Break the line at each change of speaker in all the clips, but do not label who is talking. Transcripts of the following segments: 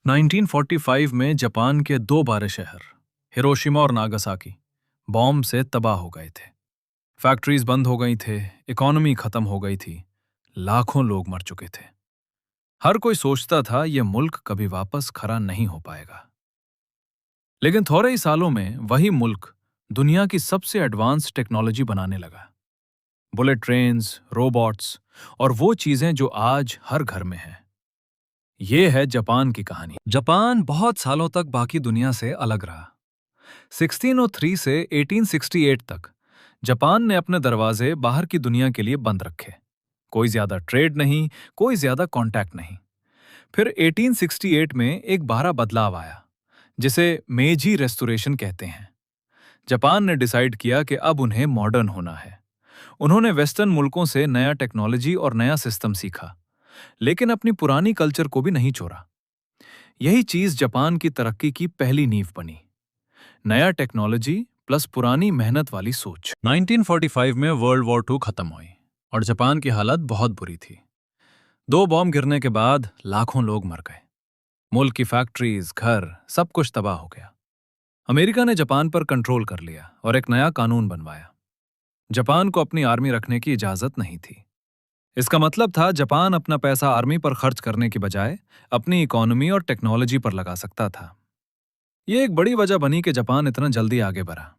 1945 में जापान के दो बड़े शहर हिरोशिमा और नागासाकी बॉम्ब से तबाह हो गए थे। फैक्ट्रीज बंद हो गई थे, इकोनॉमी खत्म हो गई थी, लाखों लोग मर चुके थे। हर कोई सोचता था यह मुल्क कभी वापस खड़ा नहीं हो पाएगा। लेकिन थोड़े ही सालों में वही मुल्क दुनिया की सबसे एडवांस टेक्नोलॉजी बनाने लगा। बुलेट ट्रेन्स, रोबोट्स और वो चीजें जो आज हर घर में हैं। ये है जापान की कहानी। जापान बहुत सालों तक बाकी दुनिया से अलग रहा। 1603 से 1868 तक जापान ने अपने दरवाजे बाहर की दुनिया के लिए बंद रखे। कोई ज्यादा ट्रेड नहीं, कोई ज्यादा कांटेक्ट नहीं। फिर 1868 में एक बड़ा बदलाव आया, जिसे मेजी रेस्टोरेशन कहते हैं। जापान ने डिसाइड किया कि अब उन्हें मॉडर्न होना है। उन्होंने वेस्टर्न मुल्कों से नया टेक्नोलॉजी और नया सिस्टम सीखा, लेकिन अपनी पुरानी कल्चर को भी नहीं छोड़ा। यही चीज जापान की तरक्की की पहली नींव बनी। नया टेक्नोलॉजी प्लस पुरानी मेहनत वाली सोच। 1945 में वर्ल्ड वॉर II खत्म हुई और जापान की हालत बहुत बुरी थी। दो बॉम्ब गिरने के बाद लाखों लोग मर गए। मुल्क की फैक्ट्रीज, घर, सब कुछ तबाह हो गया। अमेरिका ने जापान पर कंट्रोल कर लिया और एक नया कानून बनवाया। जापान को अपनी आर्मी रखने की इजाजत नहीं थी। इसका मतलब था जापान अपना पैसा आर्मी पर खर्च करने की बजाय अपनी इकोनॉमी और टेक्नोलॉजी पर लगा सकता था। यह एक बड़ी वजह बनी कि जापान इतना जल्दी आगे बढ़ा,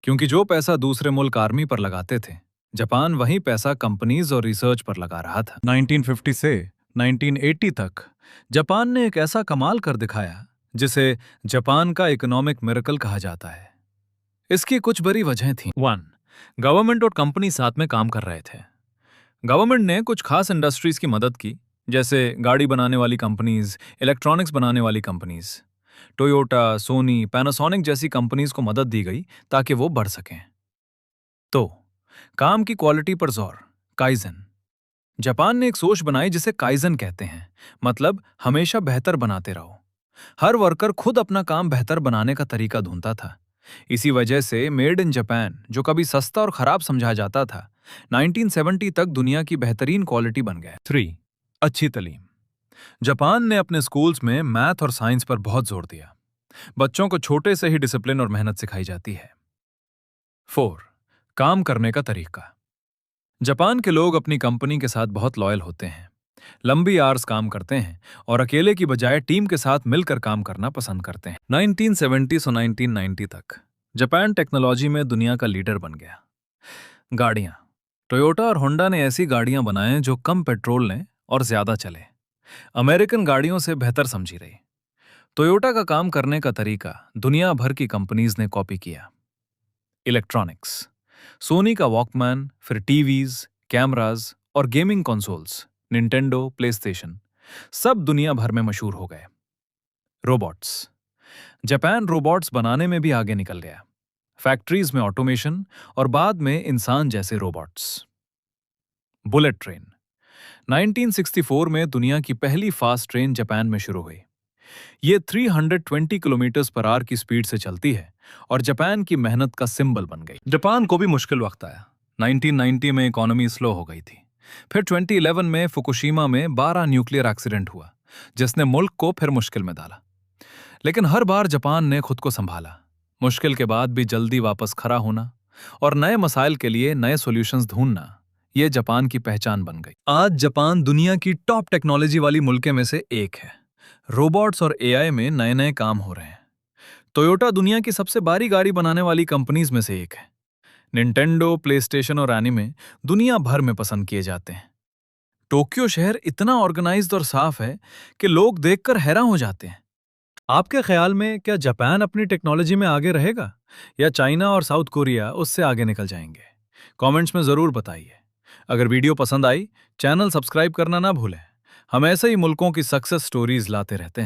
क्योंकि जो पैसा दूसरे मुल्क आर्मी पर लगाते थे, जापान वही पैसा कंपनीज और रिसर्च पर लगा रहा था। 1950 से 1980 तक जापान ने एक ऐसा कमाल कर दिखाया जिसे जापान का इकोनॉमिक मिरेकल कहा जाता है। इसकी कुछ बड़ी वजहें थीं। 1. गवर्नमेंट और कंपनी साथ में काम कर रहे थे। गवर्नमेंट ने कुछ खास इंडस्ट्रीज की मदद की, जैसे गाड़ी बनाने वाली कंपनीज, इलेक्ट्रॉनिक्स बनाने वाली कंपनीज। टोयोटा, सोनी, पैनासोनिक जैसी कंपनीज को मदद दी गई ताकि वो बढ़ सकें। तो काम की क्वालिटी पर जोर, काइजन। जापान ने एक सोच बनाई जिसे काइजन कहते हैं, मतलब हमेशा बेहतर बनाते रहो। हर वर्कर खुद अपना काम बेहतर बनाने का तरीका ढूंढता था। इसी वजह से मेड इन जापान, जो कभी सस्ता और खराब समझा जाता था, 1970 तक दुनिया की बेहतरीन क्वालिटी बन गया। 3. अच्छी तालीम। जापान ने अपने स्कूल्स में मैथ और साइंस पर बहुत जोर दिया। बच्चों को छोटे से ही डिसिप्लिन और मेहनत सिखाई जाती है। 4. काम करने का तरीका। जापान के लोग अपनी कंपनी के साथ बहुत लॉयल होते हैं, लंबी आवर्स काम करते हैं और अकेले की बजाय टीम के साथ मिलकर काम करना पसंद करते हैं। 1970 से 1990 तक जापान टेक्नोलॉजी में दुनिया का लीडर बन गया। गाड़ियां, टोयोटा और होंडा ने ऐसी गाड़ियां बनाएं जो कम पेट्रोल लें और ज्यादा चले। अमेरिकन गाड़ियों से बेहतर समझी रही। टोयोटा का काम करने का तरीका दुनिया भर की कंपनीज ने कॉपी किया। इलेक्ट्रॉनिक्स, सोनी का वॉकमैन, फिर टीवीज, कैमराज और गेमिंग कंसोल्स, निंटेंडो, प्लेस्टेशन, सब दुनिया भर में मशहूर हो गए। रोबोट्स, जापान रोबोट्स बनाने में भी आगे निकल गया। फैक्ट्रीज में ऑटोमेशन और बाद में इंसान जैसे रोबोट्स। बुलेट ट्रेन, 1964 में दुनिया की पहली फास्ट ट्रेन जापान में शुरू हुई। ये 320 किलोमीटर पर आवर की स्पीड से चलती है और जापान की मेहनत का सिंबल बन गई। जापान को भी मुश्किल वक्त आया। 1990 में इकोनॉमी स्लो हो गई थी। फिर 2011 में फुकुशिमा में 12 न्यूक्लियर एक्सीडेंट हुआ, जिसने मुल्क को फिर मुश्किल में डाला। लेकिन हर बार जापान ने खुद को संभाला। मुश्किल के बाद भी जल्दी वापस खड़ा होना और नए मसाइल के लिए नए सॉल्यूशंस ढूंढना, ये जापान की पहचान बन गई। आज जापान दुनिया की टॉप टेक्नोलॉजी वाली मुल्कों में से एक है। रोबोट्स और एआई में नए नए काम हो रहे हैं। टोयोटा दुनिया की सबसे बड़ी गाड़ी बनाने वाली कंपनीज में से एक है। निंटेंडो, प्लेस्टेशन और एनिमे दुनिया भर में पसंद किए जाते हैं। टोक्यो शहर इतना ऑर्गेनाइज्ड और साफ है कि लोग देखकर हैरान हो जाते हैं। आपके ख्याल में क्या जापान अपनी टेक्नोलॉजी में आगे रहेगा या चाइना और साउथ कोरिया उससे आगे निकल जाएंगे? कमेंट्स में जरूर बताइए। अगर वीडियो पसंद आई, चैनल सब्सक्राइब करना ना भूलें। हम ऐसे ही मुल्कों की सक्सेस स्टोरीज लाते रहते हैं।